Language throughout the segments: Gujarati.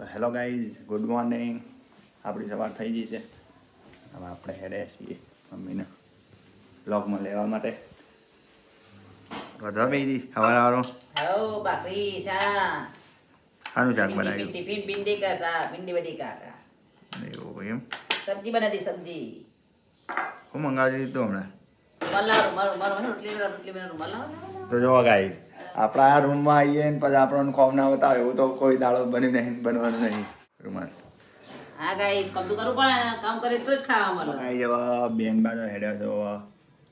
તો હેલો ગાઈઝ, ગુડ મોર્નિંગ. આપણી સવાર થઈ ગઈ છે. હવે આપણે હેડે છીએ મમ્મીને બ્લોગમાં લેવા માટે. વધવા બેજી સવારનું હવ ભાખરી ચા શાનું શાક બનાવ્યું? ટિફિન ભીંડી કા શાક ભીંડી બટેકા કા એવું એમ? સબ્જી બનાવી સબ્જી. હું મંગાવી દીધું હમણાં. મારું રોટલી બનાવું. તો જોવા ગાઈઝ, આપણા આ રૂમમાં આવીએ ને પછી આપણને ખોફ ના બતાવે એવું તો કોઈ દાડો બન્યું નહીં, બનવાનું નહીં. રૂમાલ હા ગાઈ કામ તો કરવું પડે, કામ કરે તો જ ખાવા મળે. ગાઈ જવા બેન બાજુ હેડ્યો છો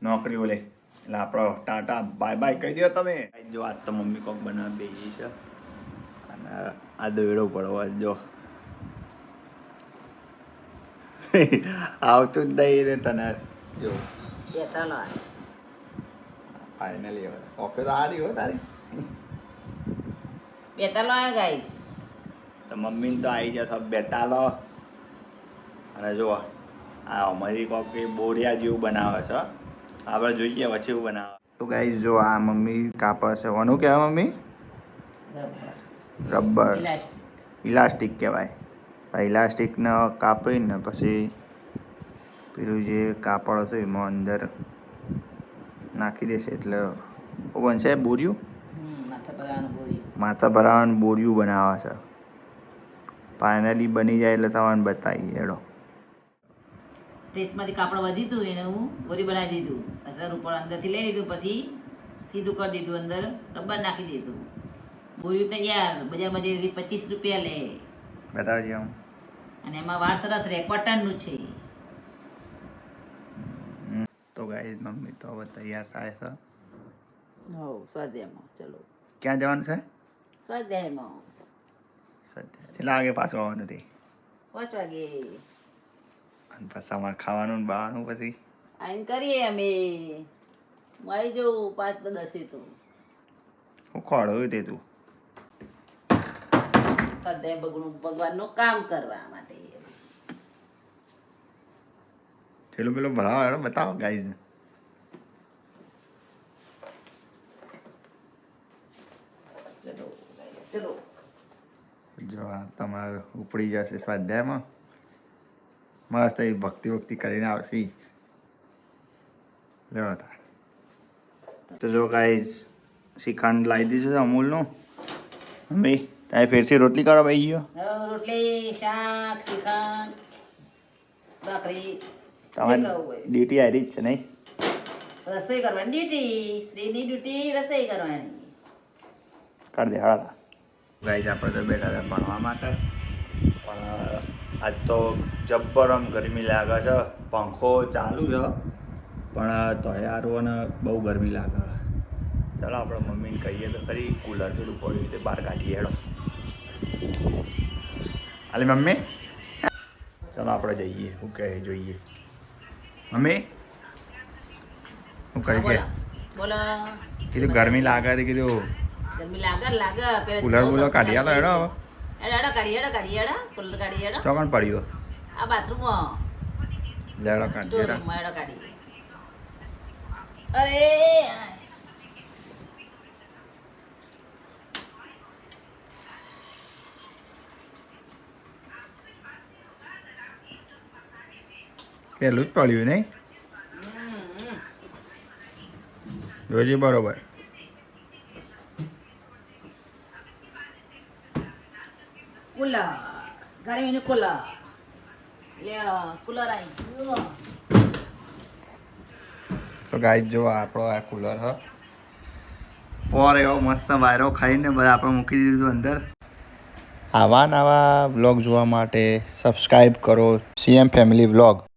નોકરી ઓલે, એટલે આપણો ટાટા બાય બાય કહી દો તમે. જો આજ તો મમ્મી કોક બનાવવા બેસી છે અને આ દોયડો પડવો જો આવતું જ નહીં ને તને જો ફાઇનલી હવે ઓકે તો આ રહ્યો તારી બેતાલો આવ્યા ગાઈ. તો મમ્મીને તો આવી જશે બેટાલો. અને જો આ અમારી કોક બોરિયા જેવું બનાવે છે, આપણે જોઈએ પછી એવું બનાવે. તો ગાઈસ જો આ મમ્મી કાપે છે. કોનું કહેવાય મમ્મી? રબર ઇલાસ્ટિક કહેવાય. આ ઇલાસ્ટિકને કાપીને પછી પેલું જે કાપડ હતું એમાં અંદર નાખી દેશે એટલે બનશે બોરિયું. માથા ભરાવાનું બોરિયું બનાવે છે. ફાઇનલી બની જાય એટલે તમારે બતાવીએ હેડો. ટેસ્ટમાંથી કાપડ વધી હતું એને હું બોરી બનાવી દીધું. અસર ઉપર અંદરથી લઈ લીધું, પછી સીધું કરી દીધું, અંદર રબર નાખી દીધું. બોરિયું તૈયાર. બજારમાં જે 25 રૂપિયા લે. બતાવજો આમ. અને એમાં વાળ સરસ રહે, કોટનનું છે. તો ગાઈસ મમ્મી તો હવે તૈયાર થાય છે. હો સ્વાધ્યાયમાં. ચલો ક્યાં જવાનું છે? સ્વાધ્યાયમાં. કેટલા વાગે પાછું આવવાનું નથી? 5 વાગે. અને પછી અમારે ખાવાનું ને બહારનું પછી આઈને કરીએ અમે. હું આવી જાઉં 5 તો 10 તો. હું ખોડું તે તું સ્વાધ્યાય ભગવાનનું કામ કરવા માટે. પેલું પેલું ભરાવો હેડો બતાવો ગાઈઝને. ચલો જો આ તમારે ઉપડી જશે સ્વાધ્યાયમાં. મસ્ત એ ભક્તિ કરીને આવશે. લેવા તો જો ગાઈઝ શ્રીખંડ લાવી દીધું છે અમૂલનું. મમ્મી તારે ફેરથી રોટલી કરવા બેસી ગયો? રોટલી શાક શ્રીખંડ ભાખરી. તમારી ડ્યુટી આવી જ છે નહીં? રસોઈ કરવાની ડ્યુટી. સ્ત્રીની ડ્યુટી રસોઈ કરવાની. કરી દે હળા. ગાઈઝ આપણે તો બેઠા હતા ભણવા માટે, પણ આજ તો જબ્બર આમ ગરમી લાગે છે. પંખો ચાલુ છે પણ તૈયારોને બહુ ગરમી લાગે. ચાલો આપણે મમ્મીને કહીએ તો ખરી કુલર પેલું પડ્યું તે બહાર કાઢીએ હેડો. અલી મમ્મી ચાલો આપણે જઈએ. શું કહે જોઈએ મમ્મી? શું કહે છે? બોલો. કીધું ગરમી લાગે તો કીધું ગરમી લાગે. કુલર બુલર કાઢી આલો હેડો. હવે હેડો કાઢી હેડો કુલર કાઢી હેડો. ચોકન પડ્યો આ બાથરૂમમાં. લેડો કાઢીએ. હેડો કાઢી. અરે પેલું જ પડ્યું નહીં? જોજે બરોબર. કુલર ગરમીનું કુલર. કુલર આવી ગયું. તો ગાઈસ જો આપણો આ કુલર હ પોર એવો મસ્ત વાયરો ખાઈને બધા આપણે મૂકી દીધું અંદર. આવા નવા વ્લોગ જોવા માટે સબસ્ક્રાઈબ કરો CM ફેમિલી વ્લોગ.